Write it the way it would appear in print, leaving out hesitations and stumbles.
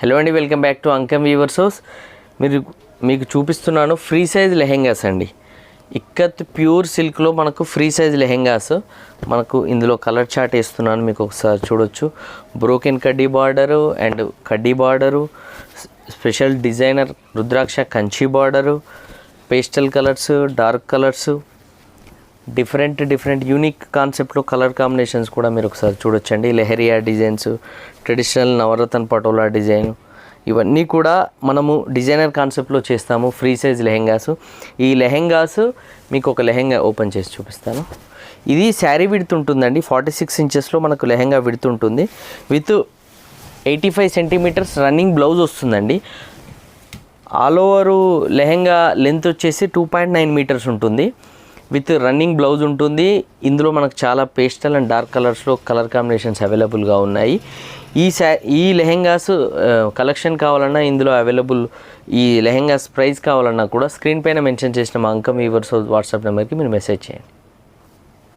Hello అండి, welcome back to Ankam weavers house. మీకు చూపిస్తున్నాను ఫ్రీ సైజ్ లెహెంగాస్ అండి. ఇక్కత్ ప్యూర్ సిల్క్లో మనకు ఫ్రీ సైజ్ లెహెంగాస్. మనకు ఇందులో కలర్ చార్ట్ వేస్తున్నాను, మీకు ఒకసారి చూడొచ్చు. బ్రోకెన్ కడ్డీ బార్డరు అండ్ కడ్డీ border, special designer Rudraksha Kanchi border, pastel colours, dark colours, different unique కాన్సెప్ట్లో కలర్ కాంబినేషన్స్ కూడా మీరు ఒకసారి చూడొచ్చండి. Leheriya designs, traditional Navaratna patola design, ఇవన్నీ కూడా మనము డిజైనర్ కాన్సెప్ట్లో చేస్తాము. Free size lehengas. ఈ లెహెంగాస్ మీకు ఒక లెహెంగా ఓపెన్ చేసి చూపిస్తాను. ఇది శారీ విడ్త్ ఉంటుందండి. 46 ఇంచెస్లో మనకు లెహెంగా విడ్త్ ఉంటుంది. విత్ 85 సెంటీమీటర్స్ రన్నింగ్ బ్లౌజ్ వస్తుందండి. ఆల్ ఓవరు లెహెంగా లెంత్ వచ్చేసి 2.9 మీటర్స్ ఉంటుంది. విత్ రన్నింగ్ బ్లౌజ్ ఉంటుంది. ఇందులో మనకు చాలా పేస్టల్ అండ్ డార్క్ కలర్స్లో కలర్ కాంబినేషన్స్ అవైలబుల్గా ఉన్నాయి. ఈ లెహెంగాస్ కలెక్షన్ కావాలన్నా ఇందులో అవైలబుల్. ఈ లెహెంగాస్ ప్రైస్ కావాలన్నా కూడా స్క్రీన్ పైన మెన్షన్ చేసిన మా అంకమ్ వీవర్స్ వాట్సాప్ నెంబర్కి మీరు మెసేజ్ చేయండి.